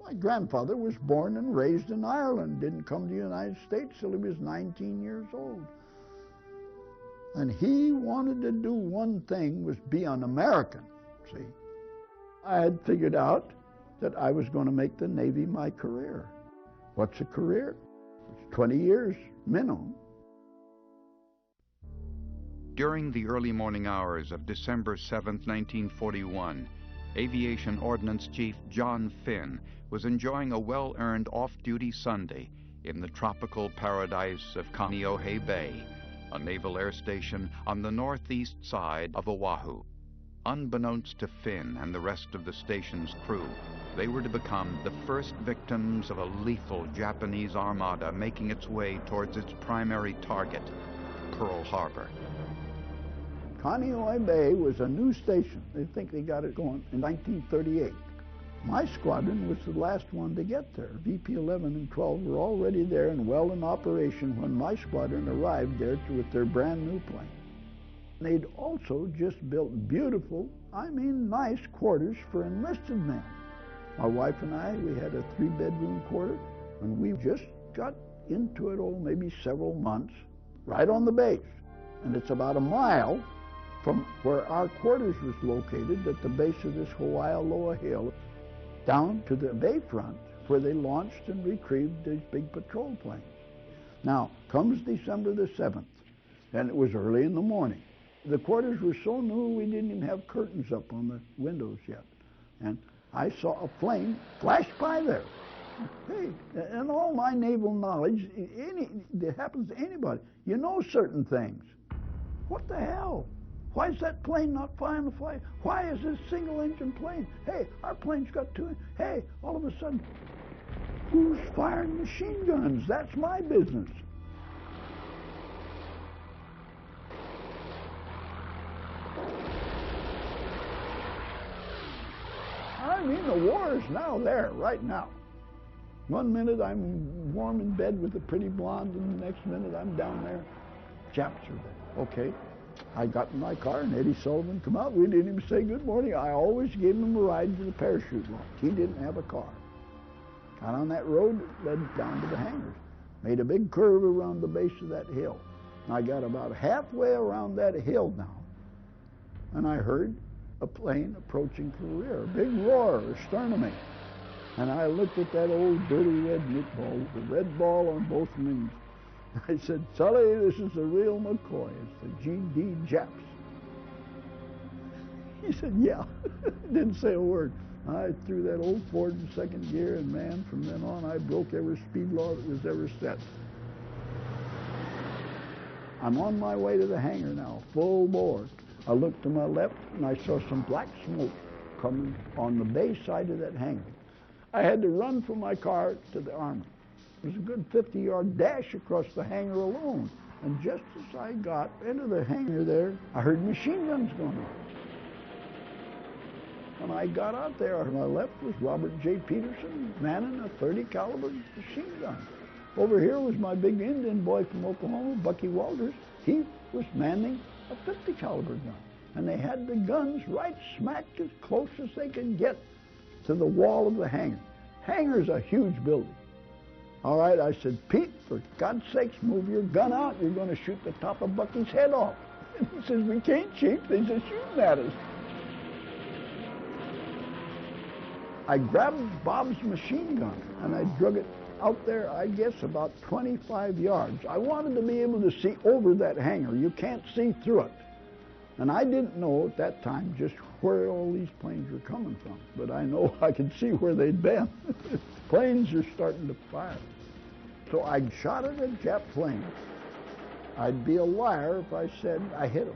My grandfather was born and raised in Ireland, didn't come to the United States till he was 19 years old. And he wanted to do one thing, was be an American, see. I had figured out that I was going to make the Navy my career. What's a career? It's 20 years minimum. During the early morning hours of December 7, 1941, Aviation Ordnance Chief John Finn was enjoying a well-earned off-duty Sunday in the tropical paradise of Kaneohe Bay, a naval air station on the northeast side of Oahu. Unbeknownst to Finn and the rest of the station's crew, they were to become the first victims of a lethal Japanese armada making its way towards its primary target, Pearl Harbor. Kaneohe Bay was a new station. They think they got it going in 1938. My squadron was the last one to get there. VP 11 and 12 were already there and well in operation when my squadron arrived there with their brand new plane. They'd also just built beautiful, I mean nice quarters for enlisted men. My wife and I, we had a 3-bedroom quarter, and we just got into it, maybe several months, right on the base. And it's about a mile from where our quarters was located at the base of this Hawaiialoa Hill, down to the bayfront where they launched and retrieved these big patrol planes. Now, comes December the 7th, and it was early in the morning. The quarters were so new we didn't even have curtains up on the windows yet. And I saw a plane flash by there. Hey, and all my naval knowledge, it happens to anybody. You know certain things. What the hell? Why is that plane not flying the flight? Why is this single-engine plane? Hey, our plane's got two. Hey, all of a sudden, who's firing machine guns? That's my business. I mean, the war is now there, right now. One minute I'm warm in bed with a pretty blonde, and the next minute I'm down there. Japs are there. Okay. I got in my car, and Eddie Sullivan come out. We didn't even say good morning. I always gave him a ride to the parachute launch. He didn't have a car. Got on that road, led down to the hangars. Made a big curve around the base of that hill. And I got about halfway around that hill now, and I heard a plane approaching from the rear, a big roar astern of me. And I looked at that old dirty red meatball with the red ball on both wings. I said, Sully, this is the real McCoy. It's the GD Japs. He said, yeah. Didn't say a word. I threw that old Ford in second gear, and man, from then on, I broke every speed law that was ever set. I'm on my way to the hangar now, full bore. I looked to my left, and I saw some black smoke coming on the bay side of that hangar. I had to run from my car to the armory. It was a good 50-yard dash across the hangar alone. And just as I got into the hangar there, I heard machine guns going off. When I got out there, on my left was Robert J. Peterson manning a .30 caliber machine gun. Over here was my big Indian boy from Oklahoma, Bucky Walters. He was manning a .50 caliber gun. And they had the guns right smack as close as they could get to the wall of the hangar. Hangar's a huge building. All right, I said, Pete, for God's sakes, move your gun out. You're going to shoot the top of Bucky's head off. And he says, we can't, Chief. They're just shooting at us. I grabbed Bob's machine gun, and I drug it out there, I guess, about 25 yards. I wanted to be able to see over that hangar. You can't see through it. And I didn't know at that time just where all these planes were coming from, but I know I could see where they'd been. Planes are starting to fire. So I shot at a Jap plane. I'd be a liar if I said I hit him.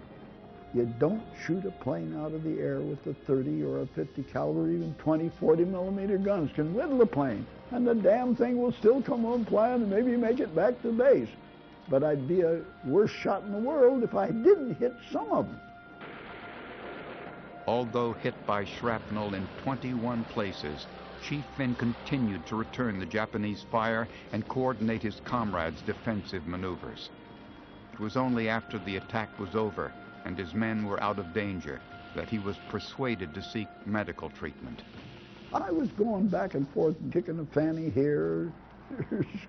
You don't shoot a plane out of the air with a .30 or a .50 caliber, even 20, 40 millimeter guns can riddle a plane, and the damn thing will still come on flying and maybe make it back to base. But I'd be a worse shot in the world if I didn't hit some of them. Although hit by shrapnel in 21 places, Chief Finn continued to return the Japanese fire and coordinate his comrades' defensive maneuvers. It was only after the attack was over and his men were out of danger that he was persuaded to seek medical treatment. I was going back and forth and kicking a fanny here,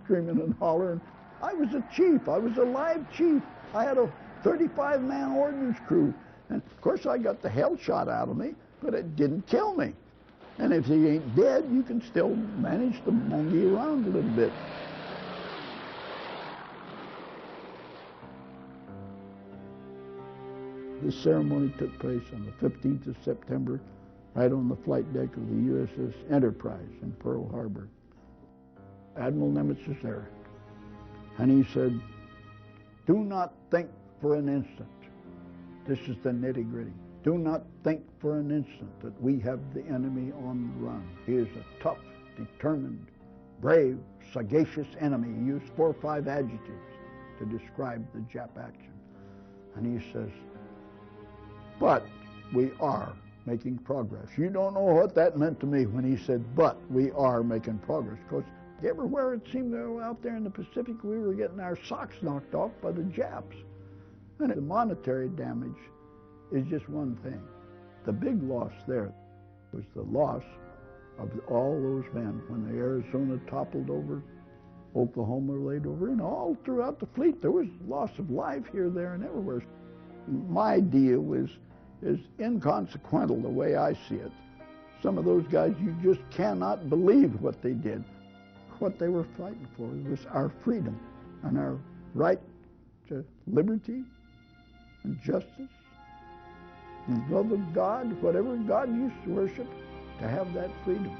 screaming and hollering. I was a chief. I was a live chief. I had a 35-man ordnance crew. And, of course, I got the hell shot out of me, but it didn't kill me. And if he ain't dead, you can still manage to monkey around a little bit. This ceremony took place on the 15th of September, right on the flight deck of the USS Enterprise in Pearl Harbor. Admiral Nimitz was there, and he said, "Do not think for an instant," this is the nitty-gritty, "do not think for an instant that we have the enemy on the run. He is a tough, determined, brave, sagacious enemy." He used 4 or 5 adjectives to describe the Jap action. And he says, "But we are making progress." You don't know what that meant to me when he said, "But we are making progress," because everywhere it seemed out there in the Pacific, we were getting our socks knocked off by the Japs. And the monetary damage is just one thing. The big loss there was the loss of all those men when the Arizona toppled over, Oklahoma laid over, and all throughout the fleet there was loss of life here, there, and everywhere. My deal is inconsequential the way I see it. Some of those guys, you just cannot believe what they did. What they were fighting for was our freedom and our right to liberty and justice and love of God, whatever God used to worship, to have that freedom.